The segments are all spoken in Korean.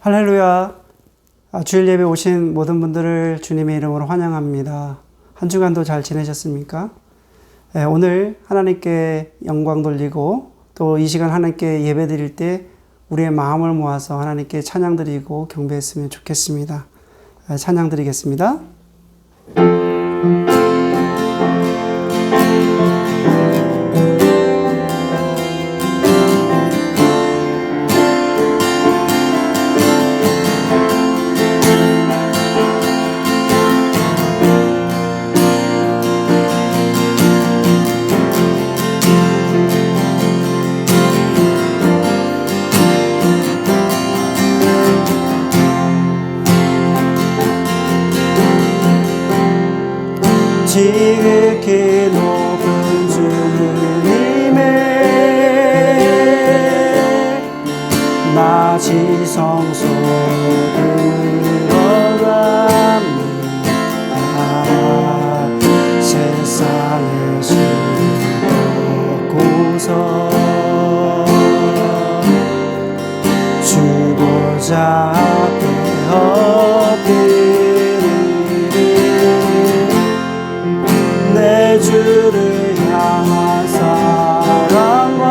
할렐루야. 주일 예배 오신 모든 분들을 주님의 이름으로 환영합니다. 한 주간도 잘 지내셨습니까? 오늘 하나님께 영광 돌리고 또 이 시간 하나님께 예배 드릴 때 우리의 마음을 모아서 하나님께 찬양 드리고 경배했으면 좋겠습니다. 찬양 드리겠습니다. 지극히 높은 주님의 나 지성소로 들어갑니다. 세상의 신을 벗고서 주보자 앞에 내 주를 향한 사랑과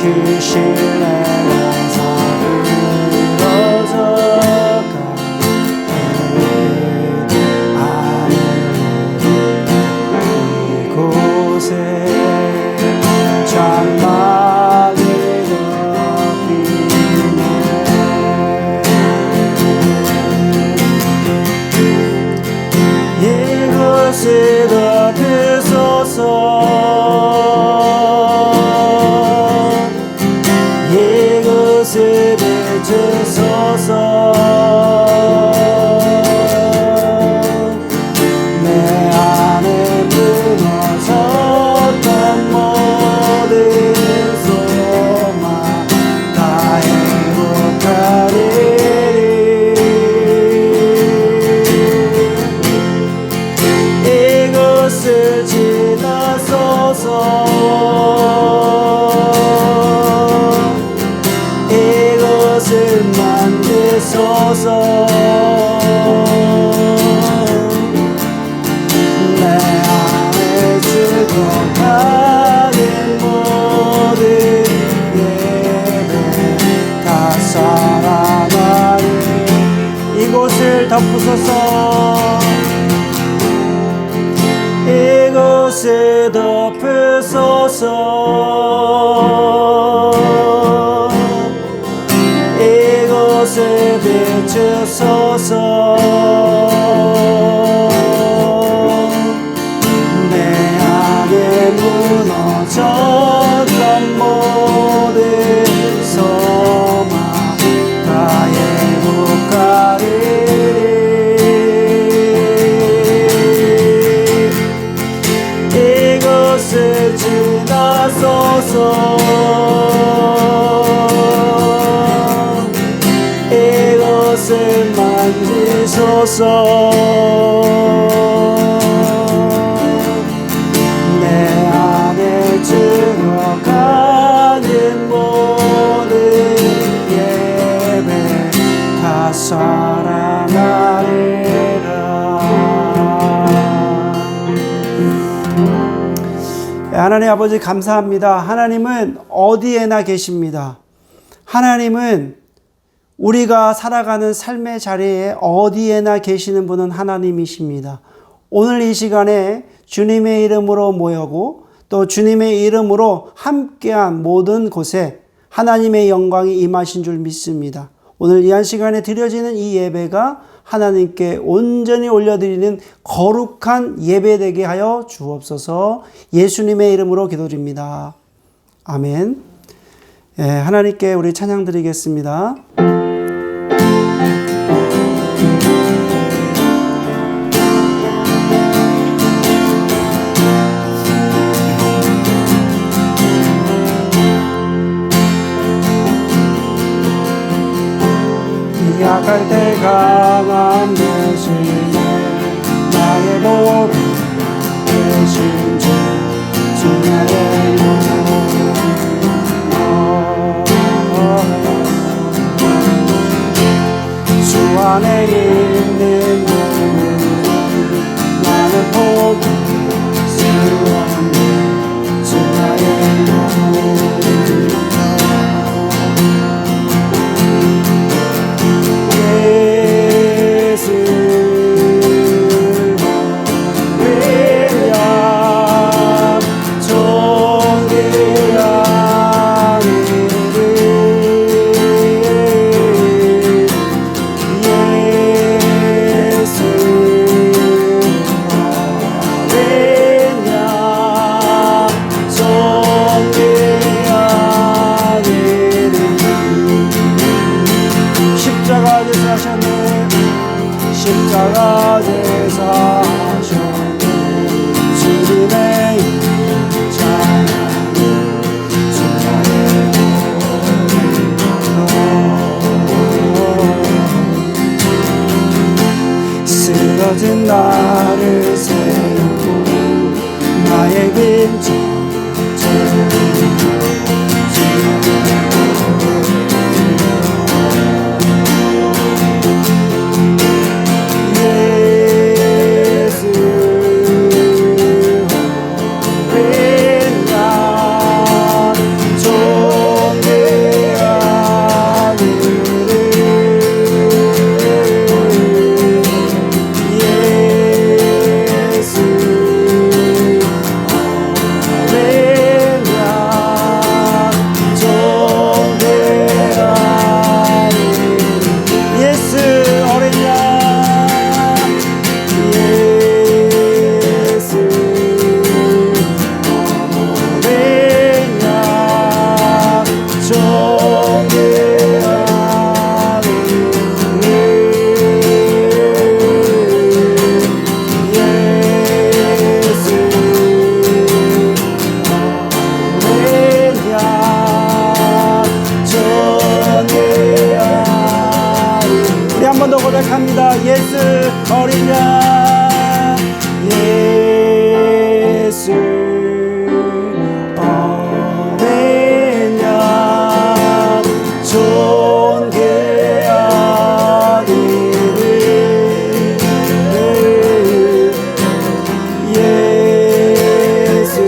그 신뢰에서 이루어져 가는 이곳에 장막이 덮이네. 이곳에 덮으소서. 이곳에 비추소서. 내 안에 무너졌던 모든 소망 다 회복하리니. 이곳을 지나소서. 이곳을 만지소서. 내 안에 죽어가는 모든 예배 다 살아나리. 이곳을 덮으소서. 이곳을 덮으소서. 이곳을 비추소서. 내 안에 무너졌던 모든 소망 다 회복하리니. 이곳을 지나소서. 이곳을 만지소서. 내 안에 들어가는 모든 예배 다 살아나리라. 하나님 아버지 감사합니다. 하나님은 어디에나 계십니다. 하나님은 우리가 살아가는 삶의 자리에 어디에나 계시는 분은 하나님이십니다. 오늘 이 시간에 주님의 이름으로 모여고 또 주님의 이름으로 함께한 모든 곳에 하나님의 영광이 임하신 줄 믿습니다. 오늘 이 한 시간에 드려지는 이 예배가 하나님께 온전히 올려드리는 거룩한 예배되게 하여 주옵소서. 예수님의 이름으로 기도드립니다. 아멘. 하나님께 우리 찬양 드리겠습니다. 약할 때 강한 대신에 나의 보배 되신 주 주님의 안에 있는 몸을 나는 포기할 수 없네. 주 나의 몸을 예수 위하여 존귀한 십자가 제사하셨네. 주님의 찬양을 주나의 몸을 쓰러진 나를 세우고 나의 빈정 고백합니다. 예수 어린 양 예수 어린 양 존귀한 이름 예수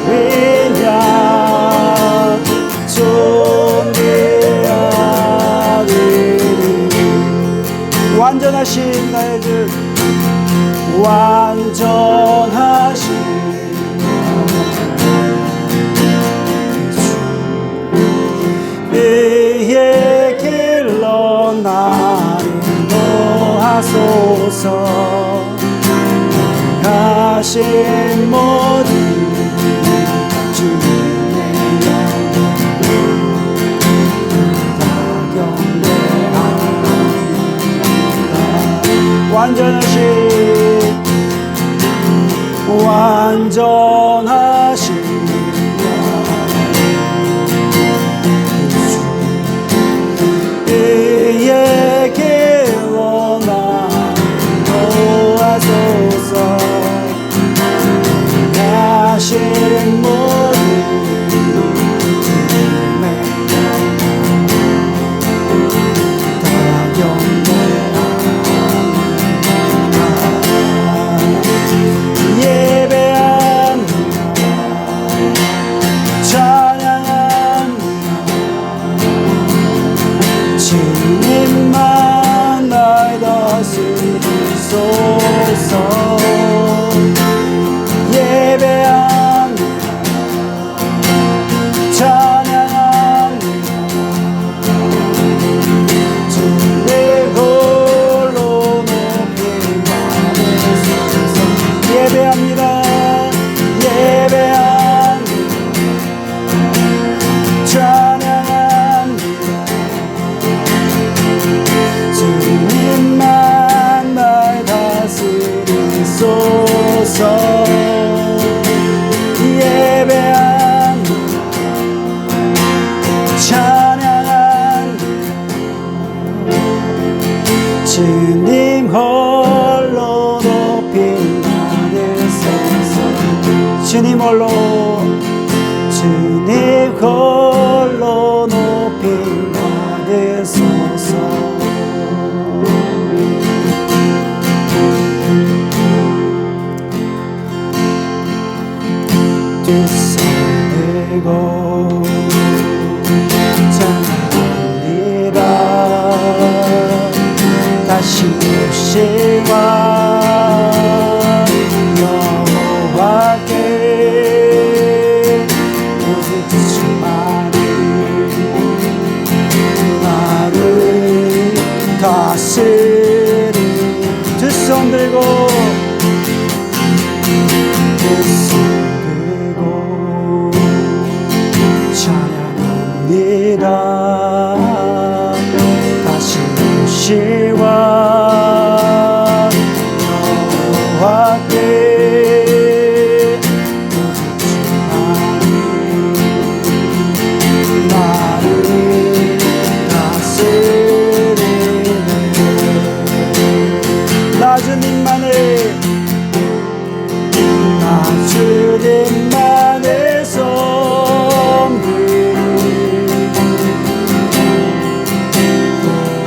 어린 양 완전하신 나의 주 완전하신 의의 길로 나를 인도하소서. 하신 모든 주님의 완전하신 의의 길로 나를 인도하소서. 하신 모든 주님만 날 다스리소서. 예배합니다. 찬양합니다. 주의 홀로 높임 받으소서. 예배합니다. 예배합니다. 찬양합니다. 주님만 날 다스리소서. 예배합니다. 찬양합니다. 주님 홀로 높임 받으소서. 주님 홀로 주님 홀로 높임 받으소서. 다시 오시와 여호와께 부르짖지마를 나를 다스리 두 손 들고 두 손 들고 찬양합니다. 다시 오시와 여호와께 부르짖마를 나를 다스리네. 나 주님만을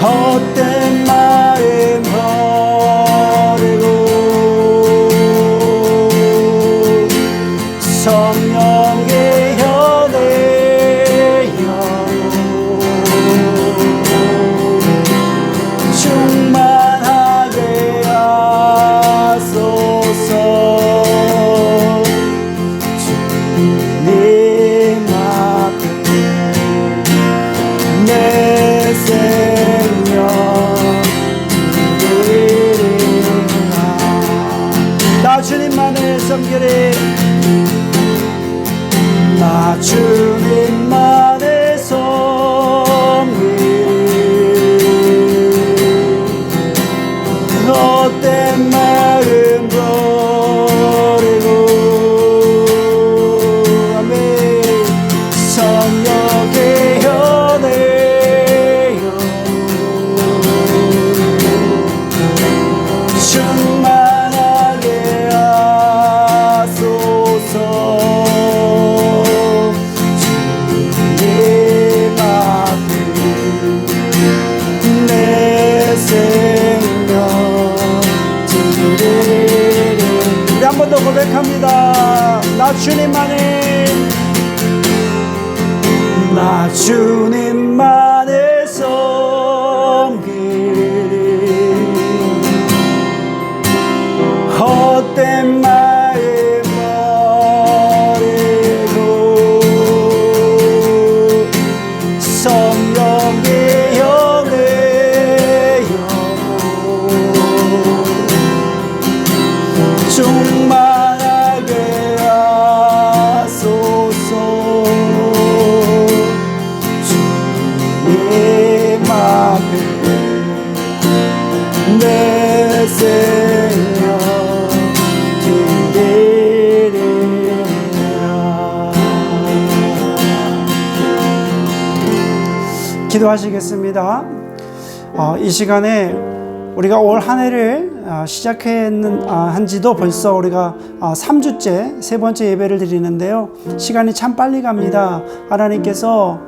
헛된 마음 버리고 성령의 현에여 충만하게 하소서. 주님 앞에 내 생명 드리라. 나 주님만을 섬기리. 나 주님만을 섬기리. 헛된 마음 버리고 아멘. 성령의 현에여 충만하게 하소서. 주님 앞에 내 생명 드리리. 우리 한 번 더 고백합니다. 나 주님만을 나 주님만을 섬기리. 헛된 마음 버리고 성령의 현에여 충만하게 하소서. 주님 앞에 내 생명 드리리라. 기도하시겠습니다. 이 시간에 우리가 올 한 해를 시작한 지도 벌써 우리가 3주째 세 번째 예배를 드리는데요. 시간이 참 빨리 갑니다. 하나님께서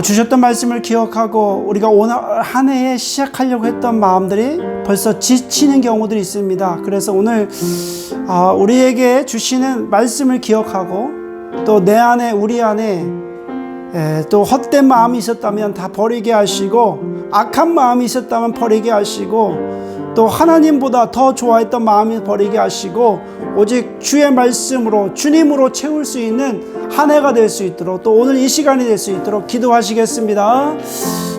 주셨던 말씀을 기억하고 우리가 오늘 한 해에 시작하려고 했던 마음들이 벌써 지치는 경우들이 있습니다. 그래서 오늘 우리에게 주시는 말씀을 기억하고 또 내 안에 우리 안에 또 헛된 마음이 있었다면 다 버리게 하시고 악한 마음이 있었다면 버리게 하시고 또 하나님보다 더 좋아했던 마음이 버리게 하시고 오직 주의 말씀으로 주님으로 채울 수 있는 한 해가 될 수 있도록 또 오늘 이 시간이 될 수 있도록 기도하시겠습니다.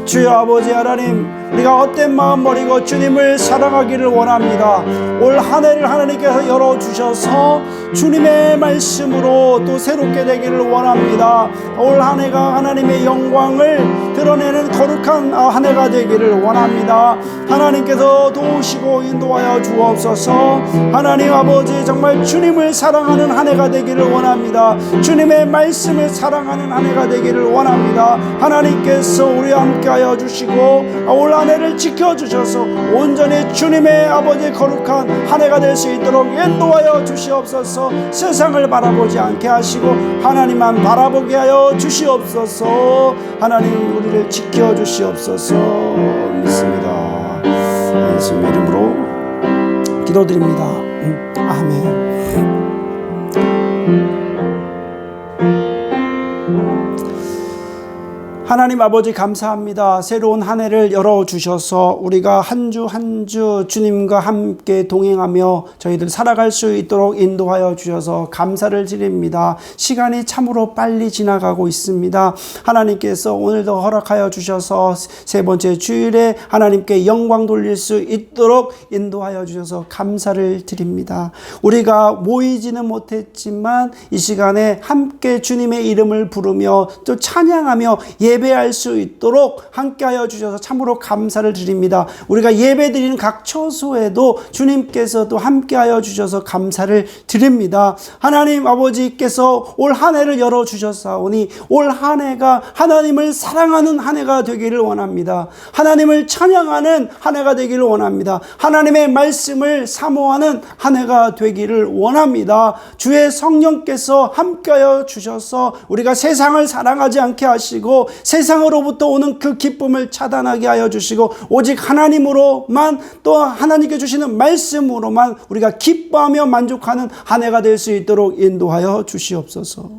주여 아버지 하나님, 우리가 헛된 마음 버리고 주님을 사랑하기를 원합니다. 올 한 해를 하나님께서 열어주셔서 주님의 말씀으로 또 새롭게 되기를 원합니다. 올 한 해가 하나님의 영광을 드러내는 거룩한 한 해가 되기를 원합니다. 하나님께서 도우시고 인도하여 주옵소서. 하나님 아버지, 정말 주님을 사랑하는 한 해가 되기를 원합니다. 주님의 말씀을 사랑하는 한 해가 되기를 원합니다. 하나님께서 우리와 함께하여 주시고 올 한 해를 지켜주셔서 온전히 주님의 아버지 거룩한 한 해가 될 수 있도록 인도하여 주시옵소서. 세상을 바라보지 않게 하시고 하나님만 바라보게 하여 주시옵소서. 하나님 우리를 지켜주시옵소서. 믿습니다. 예수님 이름으로 기도드립니다. 아멘. 하나님 아버지 감사합니다. 새로운 한 해를 열어주셔서 우리가 한 주 한 주 주님과 함께 동행하며 저희들 살아갈 수 있도록 인도하여 주셔서 감사를 드립니다. 시간이 참으로 빨리 지나가고 있습니다. 하나님께서 오늘도 허락하여 주셔서 세 번째 주일에 하나님께 영광 돌릴 수 있도록 인도하여 주셔서 감사를 드립니다. 우리가 모이지는 못했지만 이 시간에 함께 주님의 이름을 부르며 또 찬양하며 예배할 수 있도록 함께하여 주셔서 참으로 감사를 드립니다. 우리가 예배드리는 각 처소에도 주님께서도 함께하여 주셔서 감사를 드립니다. 하나님 아버지께서 올 한 해를 열어주셨사오니 올 한 해가 하나님을 사랑하는 한 해가 되기를 원합니다. 하나님을 찬양하는 한 해가 되기를 원합니다. 하나님의 말씀을 사모하는 한 해가 되기를 원합니다. 주의 성령께서 함께하여 주셔서 우리가 세상을 사랑하지 않게 하시고 세상으로부터 오는 그 기쁨을 차단하게 하여 주시고 오직 하나님으로만 또 하나님께 주시는 말씀으로만 우리가 기뻐하며 만족하는 한 해가 될 수 있도록 인도하여 주시옵소서.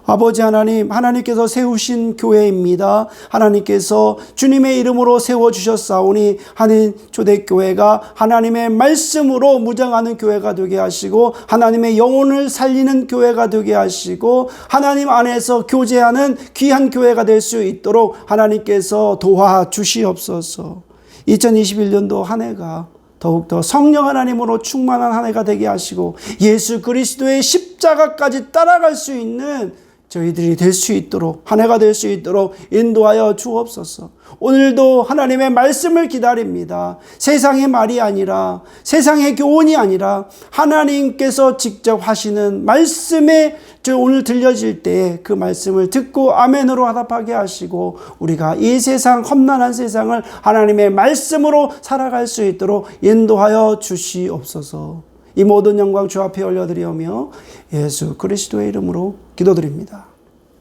아버지 하나님, 하나님께서 세우신 교회입니다. 하나님께서 주님의 이름으로 세워주셨사오니 한인 초대교회가 하나님의 말씀으로 무장하는 교회가 되게 하시고 하나님의 영혼을 살리는 교회가 되게 하시고 하나님 안에서 교제하는 귀한 교회가 될 수 있도록 하나님께서 도와주시옵소서. 2021년도 한 해가 더욱더 성령 하나님으로 충만한 한 해가 되게 하시고 예수 그리스도의 십자가까지 따라갈 수 있는 저희들이 될 수 있도록 한 해가 될 수 있도록 인도하여 주옵소서. 오늘도 하나님의 말씀을 기다립니다. 세상의 말이 아니라 세상의 교훈이 아니라 하나님께서 직접 하시는 말씀에 오늘 들려질 때에 그 말씀을 듣고 아멘으로 화답하게 하시고 우리가 이 세상 험난한 세상을 하나님의 말씀으로 살아갈 수 있도록 인도하여 주시옵소서. 이 모든 영광 주 앞에 올려드리오며 예수 그리스도의 이름으로 기도드립니다.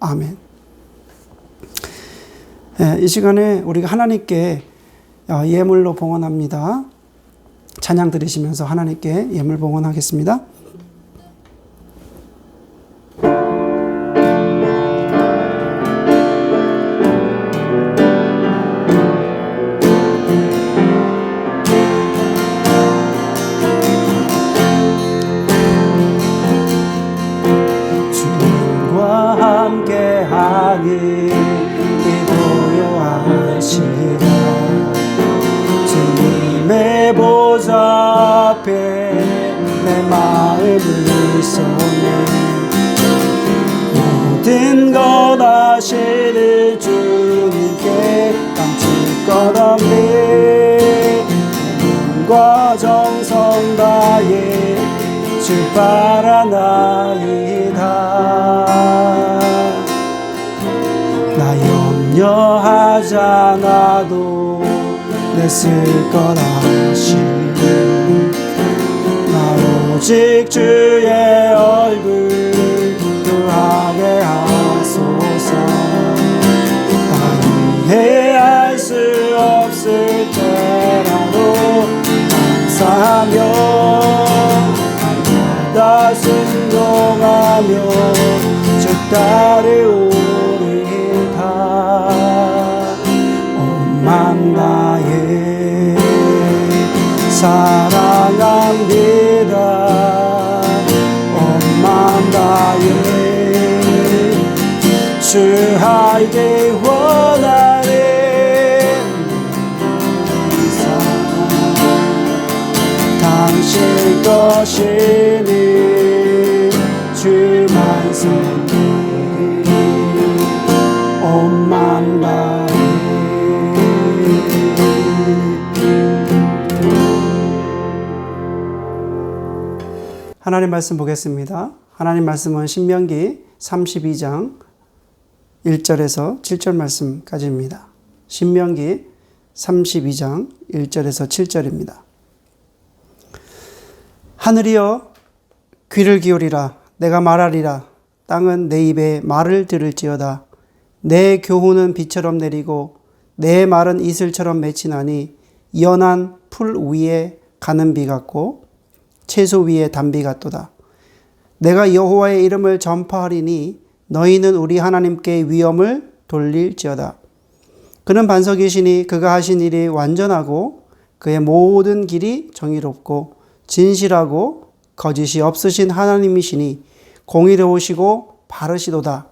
아멘. 이 시간에 우리가 하나님께 예물로 봉헌합니다. 찬양 드리시면서 하나님께 예물 봉헌하겠습니다. 주님의 보좌 앞에 내 마음을 쏟네 모든 것 아시는 주님께 감출 것 없네 영과 정성 다해 주 바라나이다 나 염려하지 않아도 내 쓸 것 아시네 나 오직 주의 얼굴 구하게 하소서 나 이해할 수 없을 때라도 감사하며 날마다 순종하며 주 따르오리다 온 나의 사랑합니다 온 나의 주 알기 원하네 당신 것이니 주만 섬기 온 나의 하나님 말씀 보겠습니다. 하나님 말씀은 신명기 32장 1절에서 7절 말씀까지입니다. 신명기 32장 1절에서 7절입니다. 하늘이여 귀를 기울이라 내가 말하리라 땅은 내 입에 말을 들을지어다 내 교훈은 비처럼 내리고 내 말은 이슬처럼 맺히나니 연한 풀 위에 가는 비 같고 채소 위에 단비 같도다. 내가 여호와의 이름을 전파하리니 너희는 우리 하나님께 위엄을 돌릴지어다. 그는 반석이시니 그가 하신 일이 완전하고 그의 모든 길이 정의롭고 진실하고 거짓이 없으신 하나님이시니 공의로우시고 바르시도다.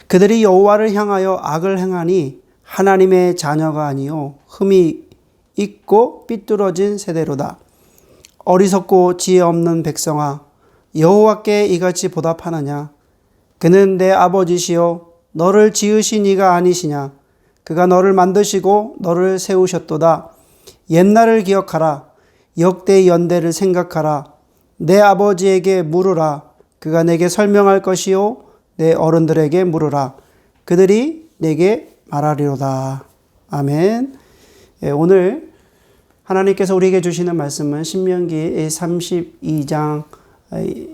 그들이 여호와를 향하여 악을 행하니 하나님의 자녀가 아니요 흠이 있고 삐뚤어진 세대로다. 어리석고 지혜 없는 백성아, 여호와께 이같이 보답하느냐? 그는 내 아버지시요 너를 지으신 이가 아니시냐? 그가 너를 만드시고 너를 세우셨도다. 옛날을 기억하라. 역대 연대를 생각하라. 내 아버지에게 물으라. 그가 내게 설명할 것이요 내 어른들에게 물으라. 그들이 내게 말하리로다. 아멘. 오늘 하나님께서 우리에게 주시는 말씀은 신명기 32장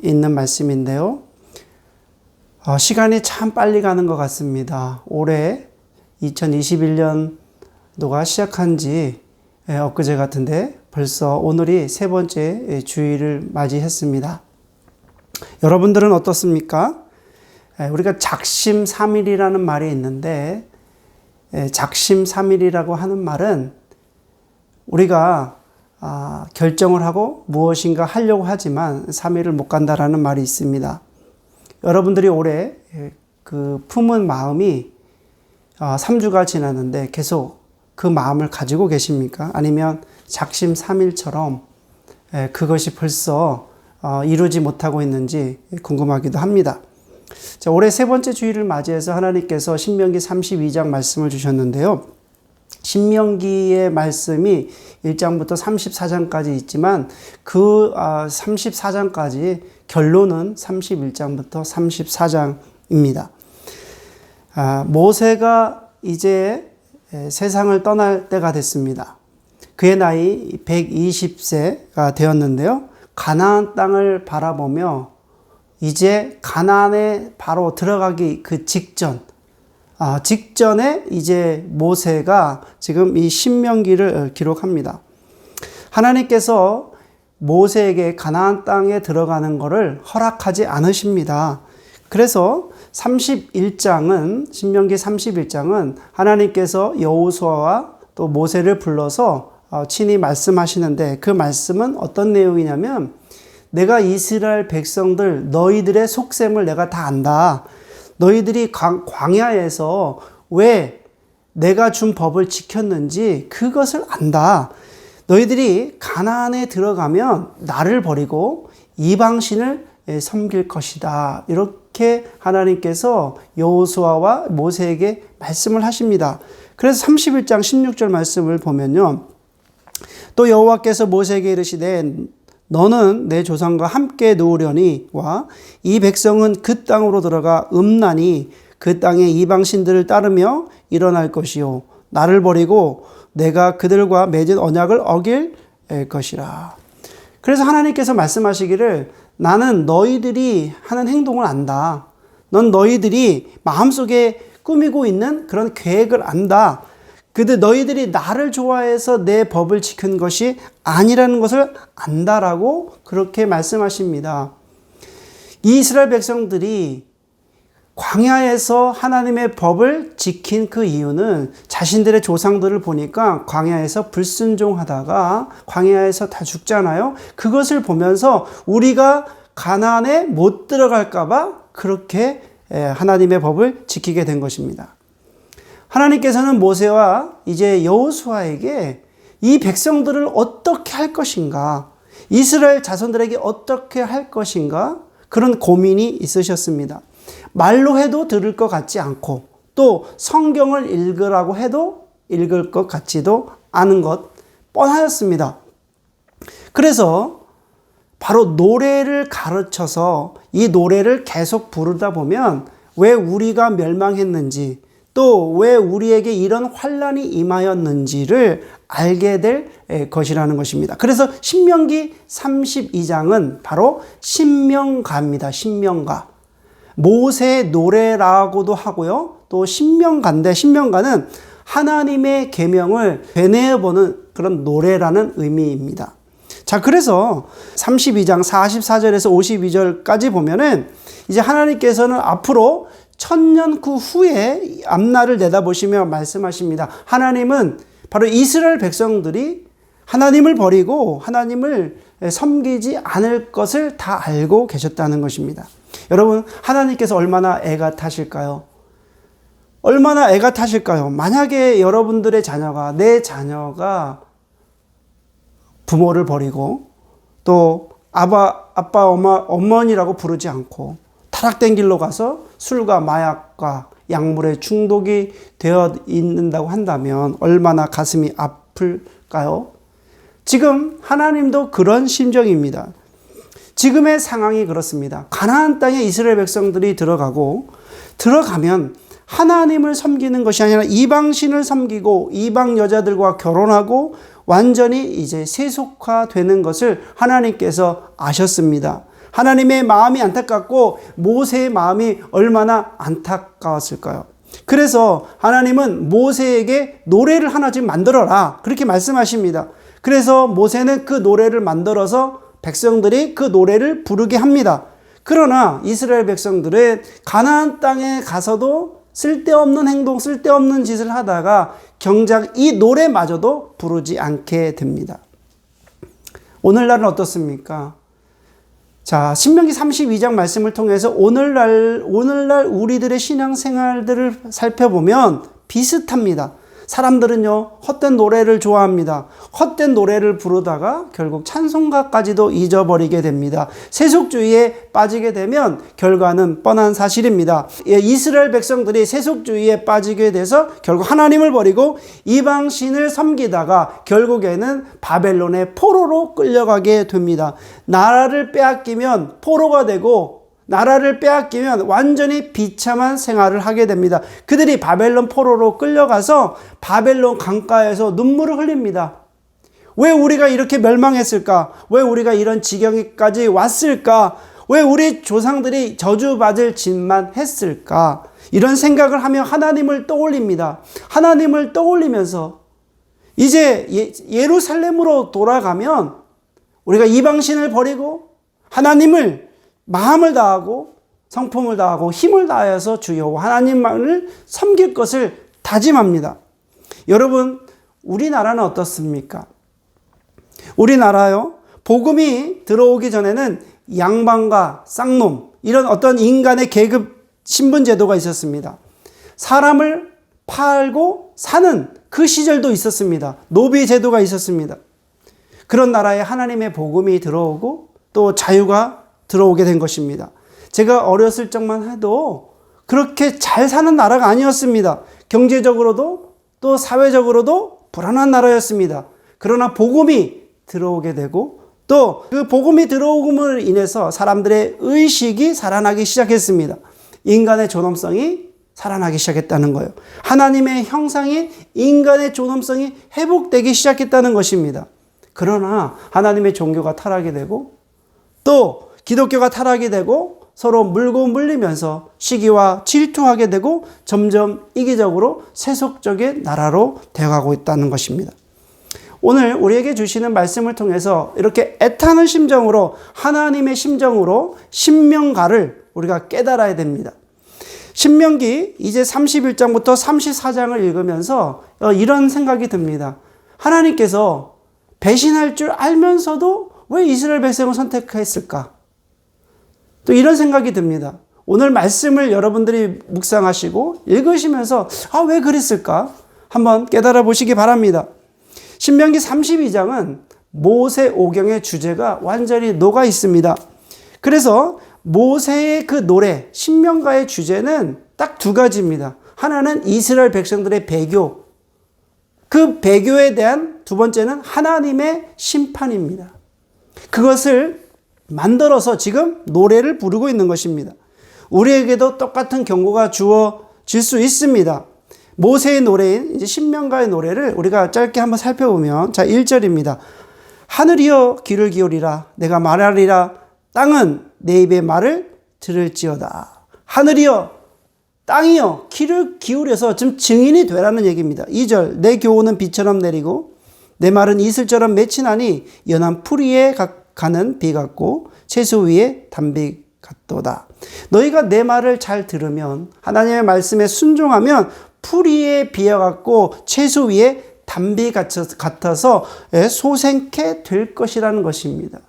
있는 말씀인데요. 시간이 참 빨리 가는 것 같습니다. 올해 2021년도가 시작한 지 엊그제 같은데 벌써 오늘이 세 번째 주일을 맞이했습니다. 여러분들은 어떻습니까? 우리가 작심삼일이라는 말이 있는데 작심삼일이라고 하는 말은 우리가 결정을 하고 무엇인가 하려고 하지만 3일을 못 간다라는 말이 있습니다. 여러분들이 올해 그 품은 마음이 3주가 지났는데 계속 그 마음을 가지고 계십니까? 아니면 작심삼일처럼 그것이 벌써 이루지 못하고 있는지 궁금하기도 합니다. 자, 올해 세 번째 주일을 맞이해서 하나님께서 신명기 32장 말씀을 주셨는데요. 신명기의 말씀이 1장부터 34장까지 있지만 그 34장까지 결론은 31장부터 34장입니다. 모세가 이제 세상을 떠날 때가 됐습니다. 그의 나이 120세가 되었는데요. 가나안 땅을 바라보며 이제 가나안에 바로 들어가기 그 직전에 이제 모세가 지금 이 신명기를 기록합니다. 하나님께서 모세에게 가나안 땅에 들어가는 것을 허락하지 않으십니다. 그래서 31장은 신명기 31장은 하나님께서 여호수아와 또 모세를 불러서 친히 말씀하시는데 그 말씀은 어떤 내용이냐면 내가 이스라엘 백성들 너희들의 속셈을 내가 다 안다. 너희들이 광야에서 왜 내가 준 법을 지켰는지 그것을 안다. 너희들이 가나안에 들어가면 나를 버리고 이방신을 섬길 것이다. 이렇게 하나님께서 여호수아와 모세에게 말씀을 하십니다. 그래서 31장 16절 말씀을 보면요. 또 여호와께서 모세에게 이르시되 너는 내 조상과 함께 누우려니와 이 백성은 그 땅으로 들어가 음란히 그 땅의 이방신들을 따르며 일어날 것이요 나를 버리고 내가 그들과 맺은 언약을 어길 것이라. 그래서 하나님께서 말씀하시기를 나는 너희들이 하는 행동을 안다. 넌 너희들이 마음속에 꾸미고 있는 그런 계획을 안다. 너희들이 나를 좋아해서 내 법을 지킨 것이 아니라는 것을 안다라고 그렇게 말씀하십니다. 이스라엘 백성들이 광야에서 하나님의 법을 지킨 그 이유는 자신들의 조상들을 보니까 광야에서 불순종하다가 광야에서 다 죽잖아요. 그것을 보면서 우리가 가나안에 못 들어갈까 봐 그렇게 하나님의 법을 지키게 된 것입니다. 하나님께서는 모세와 이제 여호수아에게 이 백성들을 어떻게 할 것인가, 이스라엘 자손들에게 어떻게 할 것인가 그런 고민이 있으셨습니다. 말로 해도 들을 것 같지 않고 또 성경을 읽으라고 해도 읽을 것 같지도 않은 것 뻔하였습니다. 그래서 바로 노래를 가르쳐서 이 노래를 계속 부르다 보면 왜 우리가 멸망했는지 또 왜 우리에게 이런 환난이 임하였는지를 알게 될 것이라는 것입니다. 그래서 신명기 32장은 바로 신명가입니다. 신명가. 모세의 노래라고도 하고요. 또 신명가인데 신명가는 하나님의 계명을 되뇌어보는 그런 노래라는 의미입니다. 자, 그래서 32장 44절에서 52절까지 보면은 이제 하나님께서는 앞으로 천년 그 후에 앞날을 내다보시며 말씀하십니다. 하나님은 바로 이스라엘 백성들이 하나님을 버리고 하나님을 섬기지 않을 것을 다 알고 계셨다는 것입니다. 여러분, 하나님께서 얼마나 애가 타실까요? 얼마나 애가 타실까요? 만약에 여러분들의 자녀가, 내 자녀가 부모를 버리고 또 아빠, 어머니라고 부르지 않고 타락된 길로 가서 술과 마약과 약물에 중독이 되어 있는다고 한다면 얼마나 가슴이 아플까요? 지금 하나님도 그런 심정입니다. 지금의 상황이 그렇습니다. 가나안 땅에 이스라엘 백성들이 들어가면 하나님을 섬기는 것이 아니라 이방신을 섬기고 이방 여자들과 결혼하고 완전히 이제 세속화되는 것을 하나님께서 아셨습니다. 하나님의 마음이 안타깝고 모세의 마음이 얼마나 안타까웠을까요? 그래서 하나님은 모세에게 노래를 하나 좀 만들어라, 그렇게 말씀하십니다. 그래서 모세는 그 노래를 만들어서 백성들이 그 노래를 부르게 합니다. 그러나 이스라엘 백성들은 가나안 땅에 가서도 쓸데없는 행동, 쓸데없는 짓을 하다가 정작 이 노래마저도 부르지 않게 됩니다. 오늘날은 어떻습니까? 자, 신명기 32장 말씀을 통해서 오늘날 우리들의 신앙생활들을 살펴보면 비슷합니다. 사람들은요, 헛된 노래를 좋아합니다. 헛된 노래를 부르다가 결국 찬송가까지도 잊어버리게 됩니다. 세속주의에 빠지게 되면 결과는 뻔한 사실입니다. 이스라엘 백성들이 세속주의에 빠지게 돼서 결국 하나님을 버리고 이방신을 섬기다가 결국에는 바벨론의 포로로 끌려가게 됩니다. 나라를 빼앗기면 포로가 되고 나라를 빼앗기면 완전히 비참한 생활을 하게 됩니다. 그들이 바벨론 포로로 끌려가서 바벨론 강가에서 눈물을 흘립니다. 왜 우리가 이렇게 멸망했을까? 왜 우리가 이런 지경까지 왔을까? 왜 우리 조상들이 저주받을 짓만 했을까? 이런 생각을 하며 하나님을 떠올립니다. 하나님을 떠올리면서 이제 예루살렘으로 돌아가면 우리가 이방신을 버리고 하나님을 마음을 다하고 성품을 다하고 힘을 다하여서 주 여호와 하나님만을 섬길 것을 다짐합니다. 여러분, 우리나라는 어떻습니까? 우리나라요, 복음이 들어오기 전에는 양반과 쌍놈, 이런 어떤 인간의 계급 신분 제도가 있었습니다. 사람을 팔고 사는 그 시절도 있었습니다. 노비 제도가 있었습니다. 그런 나라에 하나님의 복음이 들어오고 또 자유가 들어오게 된 것입니다. 제가 어렸을 적만 해도 그렇게 잘 사는 나라가 아니었습니다. 경제적으로도 또 사회적으로도 불안한 나라였습니다. 그러나 복음이 들어오게 되고 또 그 복음이 들어옴으로 인해서 사람들의 의식이 살아나기 시작했습니다. 인간의 존엄성이 살아나기 시작했다는 거예요. 하나님의 형상이 인간의 존엄성이 회복되기 시작했다는 것입니다. 그러나 하나님의 종교가 타락이 되고 또 기독교가 타락이 되고 서로 물고 물리면서 시기와 질투하게 되고 점점 이기적으로 세속적인 나라로 되어가고 있다는 것입니다. 오늘 우리에게 주시는 말씀을 통해서 이렇게 애타는 심정으로 하나님의 심정으로 신명가를 우리가 깨달아야 됩니다. 신명기 이제 31장부터 34장을 읽으면서 이런 생각이 듭니다. 하나님께서 배신할 줄 알면서도 왜 이스라엘 백성을 선택했을까? 또 이런 생각이 듭니다. 오늘 말씀을 여러분들이 묵상하시고 읽으시면서 왜 그랬을까? 한번 깨달아 보시기 바랍니다. 신명기 32장은 모세 오경의 주제가 완전히 녹아 있습니다. 그래서 모세의 그 노래, 신명가의 주제는 딱 두 가지입니다. 하나는 이스라엘 백성들의 배교, 그 배교에 대한 두 번째는 하나님의 심판입니다. 그것을 만들어서 지금 노래를 부르고 있는 것입니다. 우리에게도 똑같은 경고가 주어질 수 있습니다. 모세의 노래인 이제 신명가의 노래를 우리가 짧게 한번 살펴보면, 자, 1절입니다. 하늘이여 귀를 기울이라, 내가 말하리라. 땅은 내 입의 말을 들을지어다. 하늘이여, 땅이여, 귀를 기울여서 좀 증인이 되라는 얘기입니다. 2절, 내 교훈은 비처럼 내리고 내 말은 이슬처럼 맺히나니 연한 풀 위에 가는 비 같고 채소 위에 단비 같도다. 너희가 내 말을 잘 들으면, 하나님의 말씀에 순종하면 풀 위에 비어갖고 채소 위에 담비 같아서 소생케 될 것이라는 것입니다.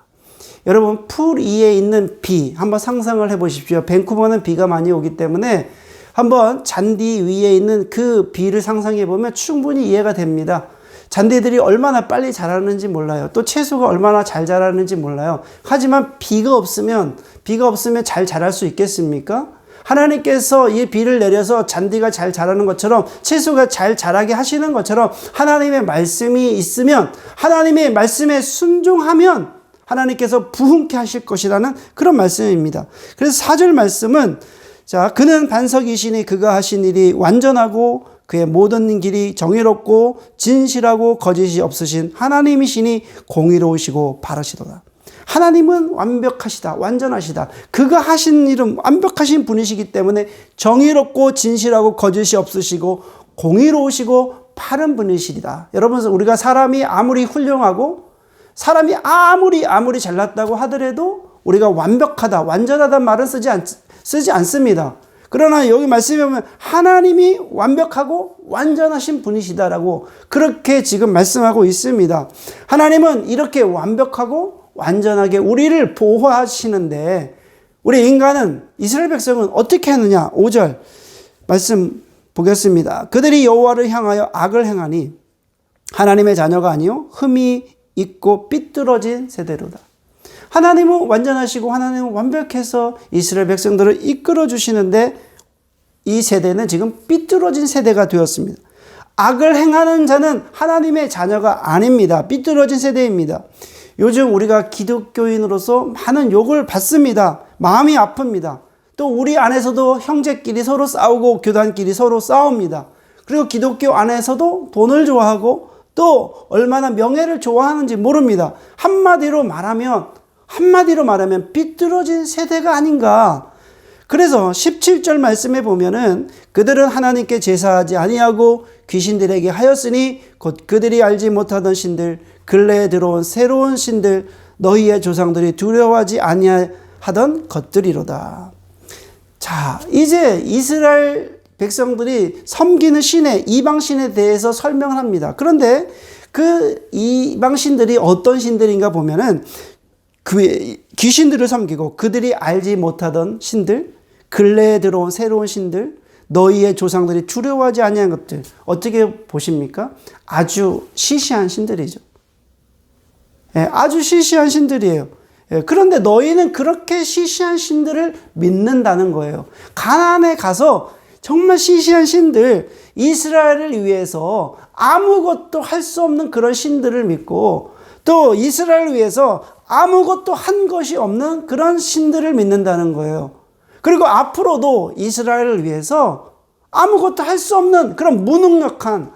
여러분, 풀 위에 있는 비 한번 상상을 해 보십시오. 밴쿠버는 비가 많이 오기 때문에 한번 잔디 위에 있는 그 비를 상상해 보면 충분히 이해가 됩니다. 잔디들이 얼마나 빨리 자라는지 몰라요. 또 채소가 얼마나 잘 자라는지 몰라요. 하지만 비가 없으면 잘 자랄 수 있겠습니까? 하나님께서 이 비를 내려서 잔디가 잘 자라는 것처럼, 채소가 잘 자라게 하시는 것처럼, 하나님의 말씀이 있으면, 하나님의 말씀에 순종하면 하나님께서 부흥케 하실 것이라는 그런 말씀입니다. 그래서 4절 말씀은, 자, 그는 반석이시니 그가 하신 일이 완전하고 그의 모든 길이 정의롭고 진실하고 거짓이 없으신 하나님이시니 공의로우시고 바르시도다. 하나님은 완벽하시다, 완전하시다. 그가 하신 일은 완벽하신 분이시기 때문에 정의롭고 진실하고 거짓이 없으시고 공의로우시고 바른 분이시다. 여러분, 우리가 사람이 아무리 훌륭하고 사람이 아무리 잘났다고 하더라도 우리가 완벽하다, 완전하다는 말은 쓰지 않습니다. 그러나 여기 말씀에 보면 하나님이 완벽하고 완전하신 분이시다라고 그렇게 지금 말씀하고 있습니다. 하나님은 이렇게 완벽하고 완전하게 우리를 보호하시는데, 우리 인간은, 이스라엘 백성은 어떻게 했느냐? 5절 말씀 보겠습니다. 그들이 여호와를 향하여 악을 행하니 하나님의 자녀가 아니요 흠이 있고 삐뚤어진 세대로다. 하나님은 완전하시고 하나님은 완벽해서 이스라엘 백성들을 이끌어 주시는데, 이 세대는 지금 삐뚤어진 세대가 되었습니다. 악을 행하는 자는 하나님의 자녀가 아닙니다. 삐뚤어진 세대입니다. 요즘 우리가 기독교인으로서 많은 욕을 받습니다. 마음이 아픕니다. 또 우리 안에서도 형제끼리 서로 싸우고 교단끼리 서로 싸웁니다. 그리고 기독교 안에서도 돈을 좋아하고 또 얼마나 명예를 좋아하는지 모릅니다. 한마디로 말하면 삐뚤어진 세대가 아닌가. 그래서 17절 말씀에 보면은 그들은 하나님께 제사하지 아니하고 귀신들에게 하였으니 곧 그들이 알지 못하던 신들, 근래에 들어온 새로운 신들, 너희의 조상들이 두려워하지 아니하던 것들이로다. 자, 이제 이스라엘 백성들이 섬기는 신의, 이방신에 대해서 설명을 합니다. 그런데 그 이방신들이 어떤 신들인가 보면은 그 귀신들을 섬기고 그들이 알지 못하던 신들, 근래에 들어온 새로운 신들, 너희의 조상들이 두려워하지 아니한 것들, 어떻게 보십니까? 아주 시시한 신들이죠. 아주 시시한 신들이에요. 그런데 너희는 그렇게 시시한 신들을 믿는다는 거예요. 가나안에 가서 정말 시시한 신들, 이스라엘을 위해서 아무것도 할 수 없는 그런 신들을 믿고, 또 이스라엘을 위해서 아무것도 한 것이 없는 그런 신들을 믿는다는 거예요. 그리고 앞으로도 이스라엘을 위해서 아무것도 할 수 없는 그런 무능력한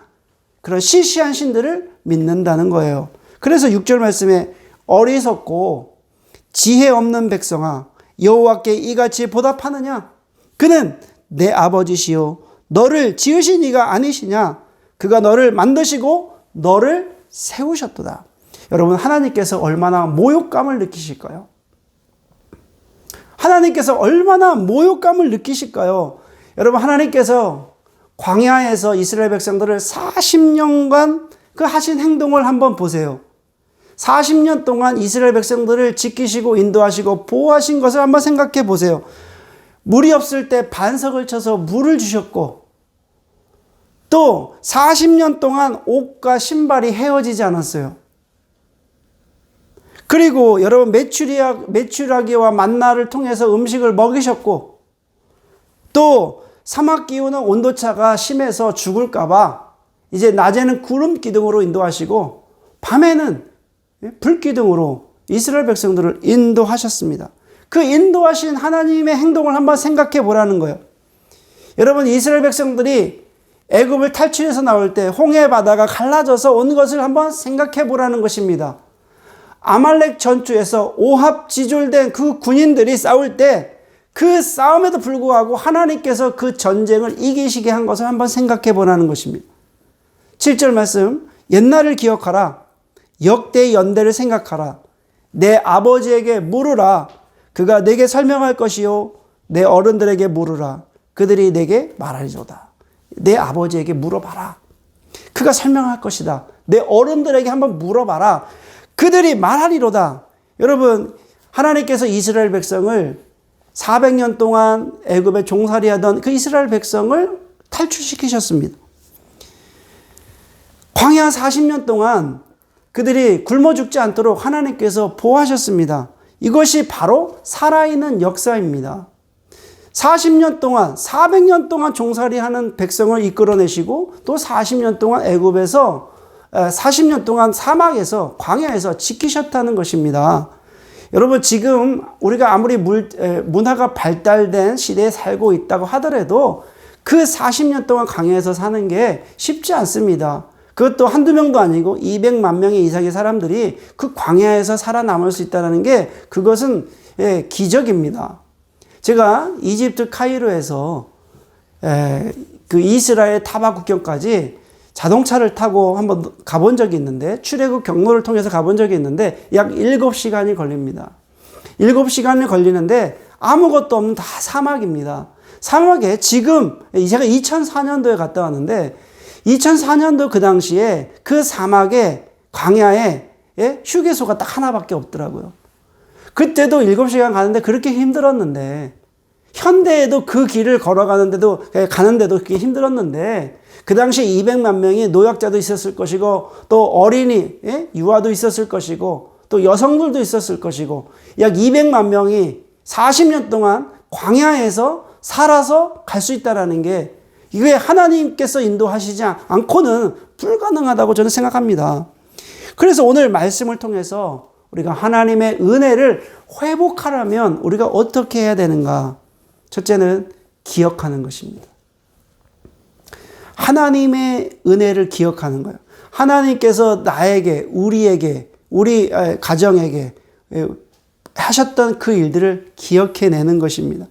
그런 시시한 신들을 믿는다는 거예요. 그래서 6절 말씀에 어리석고 지혜 없는 백성아, 여호와께 이같이 보답하느냐? 그는 내 아버지시요 너를 지으신 이가 아니시냐? 그가 너를 만드시고 너를 세우셨도다. 여러분, 하나님께서 얼마나 모욕감을 느끼실까요? 하나님께서 얼마나 모욕감을 느끼실까요? 여러분, 하나님께서 광야에서 이스라엘 백성들을 40년간 그 하신 행동을 한번 보세요. 40년 동안 이스라엘 백성들을 지키시고 인도하시고 보호하신 것을 한번 생각해 보세요. 물이 없을 때 반석을 쳐서 물을 주셨고, 또 40년 동안 옷과 신발이 헤어지지 않았어요. 그리고 여러분, 메추라기와 만나를 통해서 음식을 먹이셨고, 또 사막 기후는 온도차가 심해서 죽을까봐 이제 낮에는 구름 기둥으로 인도하시고 밤에는 불 기둥으로 이스라엘 백성들을 인도하셨습니다. 그 인도하신 하나님의 행동을 한번 생각해 보라는 거예요. 여러분, 이스라엘 백성들이 애굽을 탈출해서 나올 때 홍해 바다가 갈라져서 온 것을 한번 생각해 보라는 것입니다. 아말렉 전투에서 오합지졸된 그 군인들이 싸울 때 그 싸움에도 불구하고 하나님께서 그 전쟁을 이기시게 한 것을 한번 생각해 보라는 것입니다. 7절 말씀, 옛날을 기억하라. 역대의 연대를 생각하라. 내 아버지에게 물으라. 그가 내게 설명할 것이요 내 어른들에게 물으라. 그들이 내게 말하리로다. 내 아버지에게 물어봐라. 그가 설명할 것이다. 내 어른들에게 한번 물어봐라. 그들이 말하리로다. 여러분, 하나님께서 이스라엘 백성을 400년 동안 애굽에 종살이하던 그 이스라엘 백성을 탈출시키셨습니다. 광야 40년 동안 그들이 굶어 죽지 않도록 하나님께서 보호하셨습니다. 이것이 바로 살아있는 역사입니다. 40년 동안, 400년 동안 종살이하는 백성을 이끌어내시고 또 40년 동안 애굽에서 40년 동안 사막에서 광야에서 지키셨다는 것입니다. 여러분, 지금 우리가 아무리 문화가 발달된 시대에 살고 있다고 하더라도 그 40년 동안 광야에서 사는 게 쉽지 않습니다. 그것도 한두 명도 아니고 200만 명의 이상의 사람들이 그 광야에서 살아남을 수 있다는 게 그것은 기적입니다. 제가 이집트 카이로에서 그 이스라엘 타바 국경까지 자동차를 타고 한번 가본 적이 있는데, 출애굽 경로를 통해서 가본 적이 있는데 약 7시간이 걸립니다. 7시간이 걸리는데 아무것도 없는 다 사막입니다. 사막에 지금 제가 2004년도에 갔다 왔는데 2004년도 그 당시에 그 사막에 광야에 휴게소가 딱 하나밖에 없더라고요. 그때도 7시간 가는데 그렇게 힘들었는데, 현대에도 그 길을 걸어가는데도 그게 힘들었는데, 그 당시에 200만 명이 노약자도 있었을 것이고, 또 어린이, 유아도 있었을 것이고, 또 여성들도 있었을 것이고, 약 200만 명이 40년 동안 광야에서 살아서 갈 수 있다는 게, 이게 하나님께서 인도하시지 않고는 불가능하다고 저는 생각합니다. 그래서 오늘 말씀을 통해서 우리가 하나님의 은혜를 회복하려면 우리가 어떻게 해야 되는가? 첫째는 기억하는 것입니다. 하나님의 은혜를 기억하는 거예요. 하나님께서 나에게, 우리에게, 우리 가정에게 하셨던 그 일들을 기억해내는 것입니다.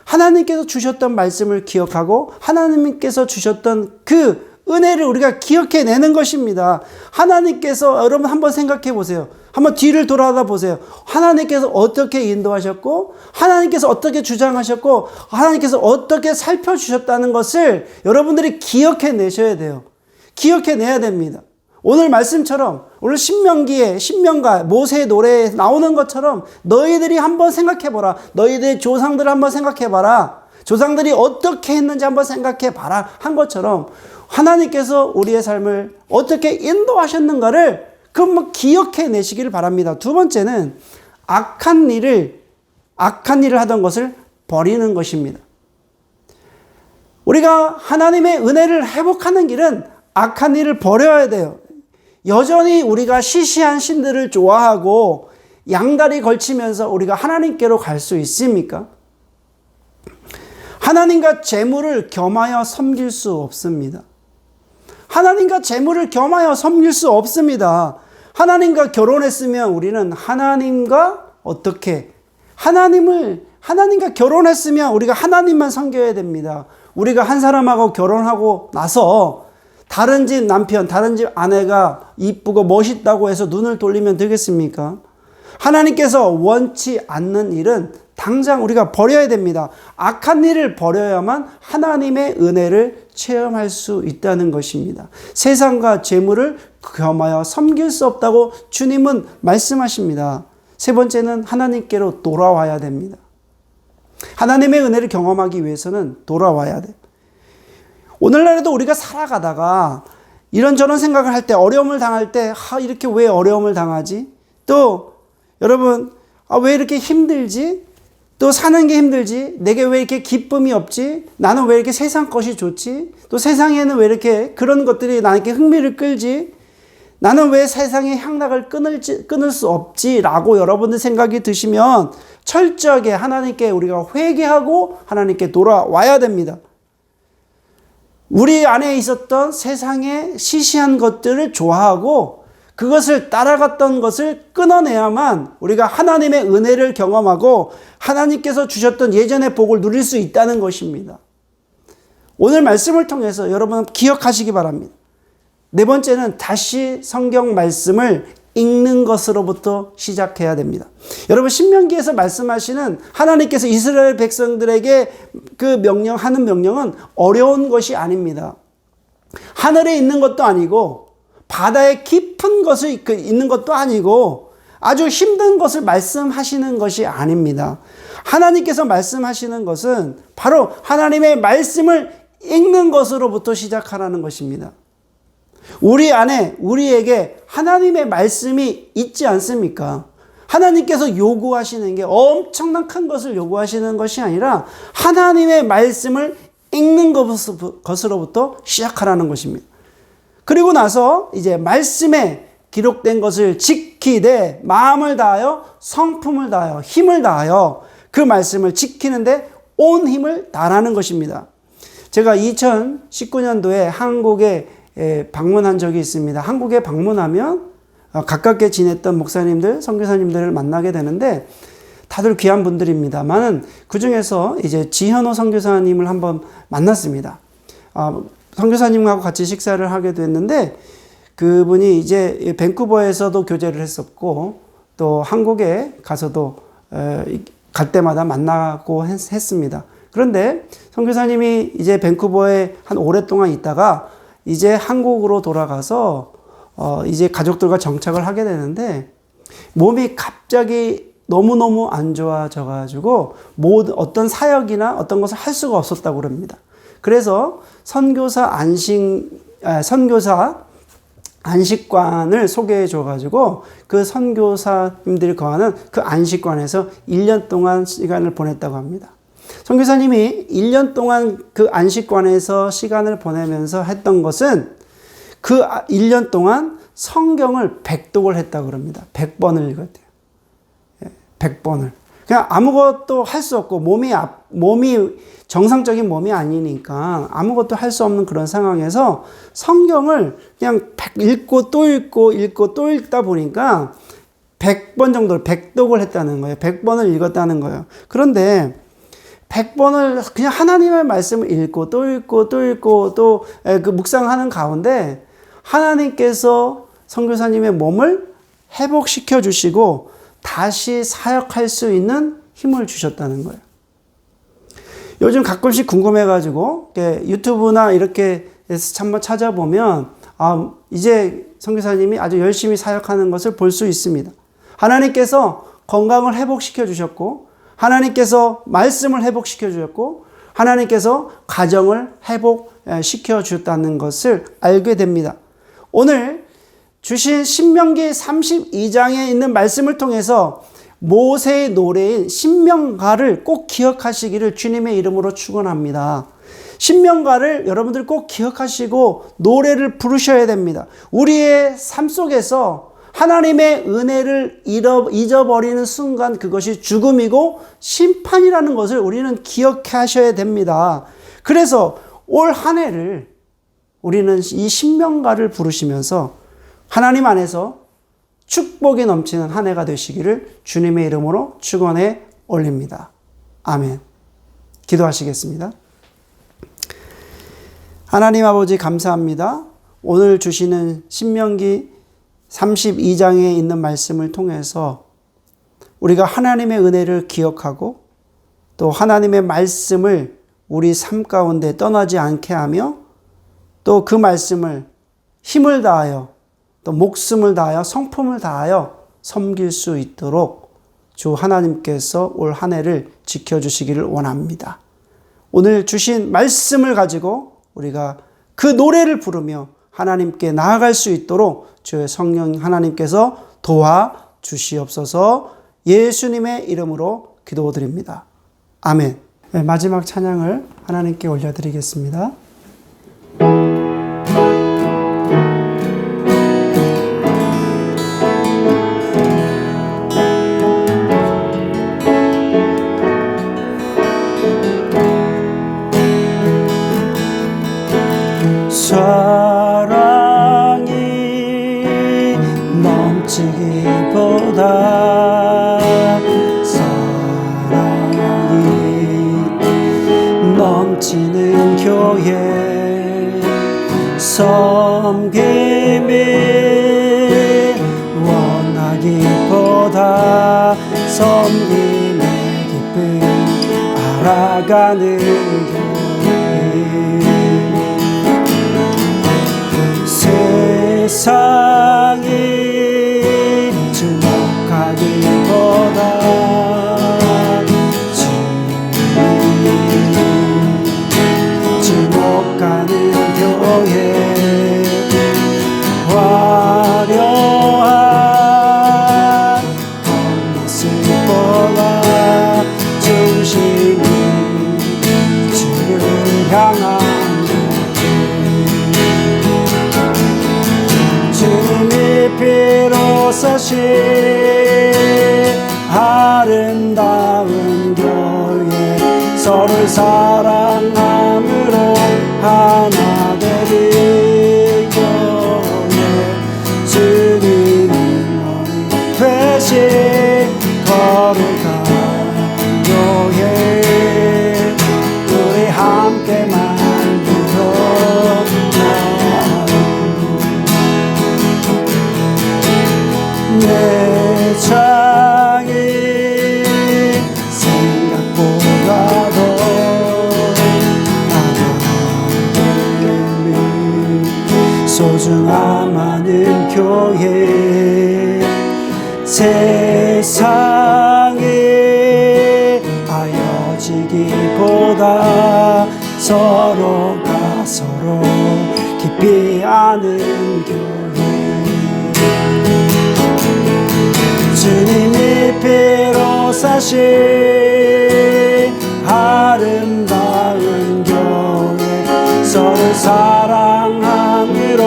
하나님께서 주셨던 말씀을 기억하고 하나님께서 주셨던 그 은혜를 우리가 기억해내는 것입니다. 하나님께서, 여러분 한번 생각해 보세요. 한번 뒤를 돌아다 보세요. 하나님께서 어떻게 인도하셨고, 하나님께서 어떻게 주장하셨고, 하나님께서 어떻게 살펴주셨다는 것을 여러분들이 기억해내셔야 돼요. 기억해내야 됩니다. 오늘 말씀처럼, 오늘 신명가 모세의 노래에 나오는 것처럼 너희들이 한번 생각해보라. 너희들의 조상들을 한번 생각해봐라. 조상들이 어떻게 했는지 한번 생각해봐라 한 것처럼 하나님께서 우리의 삶을 어떻게 인도하셨는가를 그만 기억해내시기를 바랍니다. 두 번째는 악한 일을 하던 것을 버리는 것입니다. 우리가 하나님의 은혜를 회복하는 길은 악한 일을 버려야 돼요. 여전히 우리가 시시한 신들을 좋아하고 양다리 걸치면서 우리가 하나님께로 갈 수 있습니까? 하나님과 재물을 겸하여 섬길 수 없습니다. 하나님과 재물을 겸하여 섬길 수 없습니다. 하나님과 결혼했으면 우리는 하나님과 하나님과 결혼했으면 우리가 하나님만 섬겨야 됩니다. 우리가 한 사람하고 결혼하고 나서 다른 집 남편, 다른 집 아내가 이쁘고 멋있다고 해서 눈을 돌리면 되겠습니까? 하나님께서 원치 않는 일은 당장 우리가 버려야 됩니다. 악한 일을 버려야만 하나님의 은혜를 체험할 수 있다는 것입니다. 세상과 재물을 겸하여 섬길 수 없다고 주님은 말씀하십니다. 세 번째는 하나님께로 돌아와야 됩니다. 하나님의 은혜를 경험하기 위해서는 돌아와야 돼요. 오늘날에도 우리가 살아가다가 이런저런 생각을 할 때, 어려움을 당할 때, 이렇게 왜 어려움을 당하지? 또 여러분, 왜 이렇게 힘들지? 또 사는 게 힘들지? 내게 왜 이렇게 기쁨이 없지? 나는 왜 이렇게 세상 것이 좋지? 또 세상에는 왜 이렇게 그런 것들이 나에게 흥미를 끌지? 나는 왜 세상의 향락을 끊을 수 없지? 라고 여러분들 생각이 드시면 철저하게 하나님께 우리가 회개하고 하나님께 돌아와야 됩니다. 우리 안에 있었던 세상의 시시한 것들을 좋아하고 그것을 따라갔던 것을 끊어내야만 우리가 하나님의 은혜를 경험하고 하나님께서 주셨던 예전의 복을 누릴 수 있다는 것입니다. 오늘 말씀을 통해서 여러분 기억하시기 바랍니다. 네 번째는 다시 성경 말씀을 읽는 것으로부터 시작해야 됩니다. 여러분, 신명기에서 말씀하시는 하나님께서 이스라엘 백성들에게 그 하는 명령은 어려운 것이 아닙니다. 하늘에 있는 것도 아니고 바다의 깊은 것을 있는 것도 아니고 아주 힘든 것을 말씀하시는 것이 아닙니다. 하나님께서 말씀하시는 것은 바로 하나님의 말씀을 읽는 것으로부터 시작하라는 것입니다. 우리 안에 우리에게 하나님의 말씀이 있지 않습니까? 하나님께서 요구하시는 게 엄청난 큰 것을 요구하시는 것이 아니라 하나님의 말씀을 읽는 것으로부터 시작하라는 것입니다. 그리고 나서 이제 말씀에 기록된 것을 지키되 마음을 다하여 성품을 다하여 힘을 다하여 그 말씀을 지키는데 온 힘을 다하는 것입니다. 제가 2019년도에 한국에 방문한 적이 있습니다. 한국에 방문하면 가깝게 지냈던 목사님들, 선교사님들을 만나게 되는데 다들 귀한 분들입니다만 그 중에서 이제 지현호 선교사님을 한번 만났습니다. 선교사님하고 같이 식사를 하게 됐는데 그분이 이제 밴쿠버에서도 교제를 했었고 또 한국에 가서도 갈 때마다 만나고 했습니다. 그런데 선교사님이 이제 밴쿠버에 한 오랫동안 있다가 이제 한국으로 돌아가서 이제 가족들과 정착을 하게 되는데 몸이 갑자기 너무너무 안 좋아져 가지고 어떤 사역이나 어떤 것을 할 수가 없었다고 그럽니다. 그래서 선교사 안식관을 소개해 줘 가지고 그 선교사님들이 거하는 그 안식관에서 1년 동안 시간을 보냈다고 합니다. 선교사님이 1년 동안 그 안식관에서 시간을 보내면서 했던 것은 그 1년 동안 성경을 100독을 했다고 그럽니다. 100번을 읽었대요. 100번을. 그냥 아무것도 할 수 없고 몸이 정상적인 몸이 아니니까 아무것도 할 수 없는 그런 상황에서 성경을 그냥 읽고 또 읽고 또 읽다 보니까 100번 정도를 100독을 했다는 거예요. 100번을 읽었다는 거예요. 그런데 100번을 그냥 하나님의 말씀을 읽고 또 그 묵상하는 가운데 하나님께서 선교사님의 몸을 회복시켜 주시고 다시 사역할 수 있는 힘을 주셨다는 거예요. 요즘 가끔씩 궁금해가지고 유튜브나 이렇게 한번 찾아보면 이제 선교사님이 아주 열심히 사역하는 것을 볼 수 있습니다. 하나님께서 건강을 회복시켜 주셨고 하나님께서 말씀을 회복시켜 주셨고 하나님께서 가정을 회복시켜 주셨다는 것을 알게 됩니다. 오늘 주신 신명기 32장에 있는 말씀을 통해서 모세의 노래인 신명가를 꼭 기억하시기를 주님의 이름으로 축원합니다. 신명가를 여러분들 꼭 기억하시고 노래를 부르셔야 됩니다. 우리의 삶 속에서 하나님의 은혜를 잊어버리는 순간 그것이 죽음이고 심판이라는 것을 우리는 기억하셔야 됩니다. 그래서 올 한 해를 우리는 이 신명가를 부르시면서 하나님 안에서 축복이 넘치는 한 해가 되시기를 주님의 이름으로 축원해 올립니다. 아멘. 기도하시겠습니다. 하나님 아버지 감사합니다. 오늘 주시는 신명기 32장에 있는 말씀을 통해서 우리가 하나님의 은혜를 기억하고 또 하나님의 말씀을 우리 삶 가운데 떠나지 않게 하며 또 그 말씀을 힘을 다하여 또 목숨을 다하여 성품을 다하여 섬길 수 있도록 주 하나님께서 올 한 해를 지켜주시기를 원합니다. 오늘 주신 말씀을 가지고 우리가 그 노래를 부르며 하나님께 나아갈 수 있도록 주의 성령 하나님께서 도와주시옵소서. 예수님의 이름으로 기도드립니다. 아멘. 네, 마지막 찬양을 하나님께 올려드리겠습니다. 사랑이 넘치기보다 사랑이 넘치는 교회 섬김이 알아주기보다 섬김의 기쁨 알아가는 교회. 세상이 주목하기보다 주목하는 교회. 화려한 겉모습 보다 중심이 주를 향한 주님이 피로 사신 아름다운 교회. 서로를 사랑함으로 하나 되리 교회. 주님이 머리 되신 거룩한 교회. 우리 함께 만들어 내 창이 생각보다도 하나님이 소중함 많은 교회. 세상에 아여지기보다 서로가 서로 깊이 아는 교회. 주님이 피로 사신 아름다운 교회. 서로 사랑함으로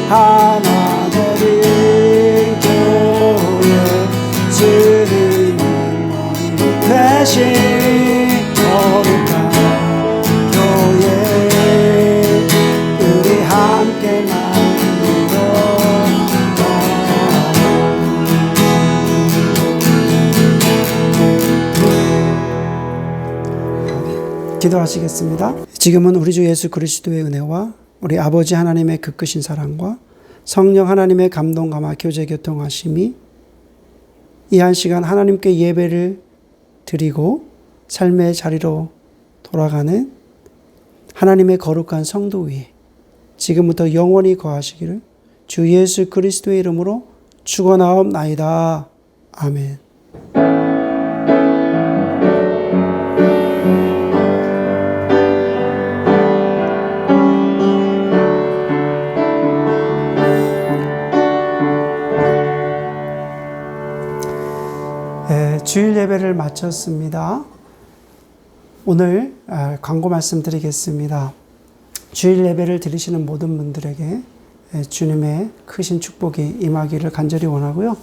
하나 되는 교회. 주님이 머리 되신 거룩한 교회. 우리 함께 기도하시겠습니다. 지금은 우리 주 예수 그리스도의 은혜와 우리 아버지 하나님의 그 크신 사랑과 성령 하나님의 감동 감화 교제 교통하심이 이 한 시간 하나님께 예배를 드리고 삶의 자리로 돌아가는 하나님의 거룩한 성도 위에 지금부터 영원히 거하시기를 주 예수 그리스도의 이름으로 축원하옵나이다. 아멘. 주일 예배를 마쳤습니다. 오늘 광고 말씀드리겠습니다. 주일 예배를 드리시는 모든 분들에게 주님의 크신 축복이 임하기를 간절히 원하고요.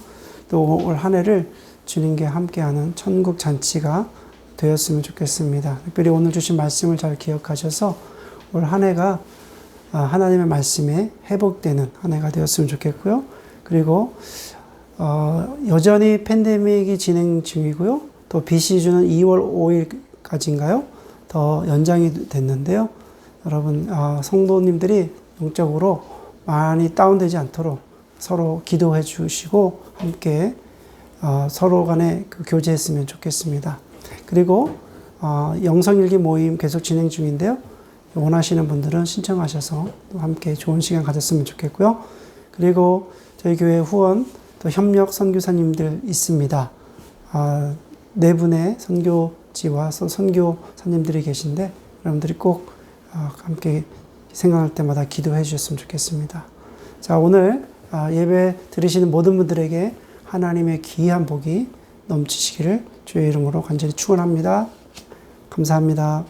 또 올 한 해를 주님께 함께하는 천국 잔치가 되었으면 좋겠습니다. 특별히 오늘 주신 말씀을 잘 기억하셔서 올 한 해가 하나님의 말씀에 회복되는 한 해가 되었으면 좋겠고요. 그리고 여전히 팬데믹이 진행 중이고요. 또 BC주는 2월 5일까지인가요? 더 연장이 됐는데요. 여러분, 성도님들이 영적으로 많이 다운되지 않도록 서로 기도해 주시고 함께 서로 간에 교제했으면 좋겠습니다. 그리고 영성일기 모임 계속 진행 중인데요. 원하시는 분들은 신청하셔서 또 함께 좋은 시간 가졌으면 좋겠고요. 그리고 저희 교회 후원 또 협력 선교사님들 있습니다. 네 분의 선교지와 선교사님들이 계신데 여러분들이 꼭 함께 생각할 때마다 기도해 주셨으면 좋겠습니다. 자, 오늘 예배 드리시는 모든 분들에게 하나님의 귀한 복이 넘치시기를 주의 이름으로 간절히 축원합니다. 감사합니다.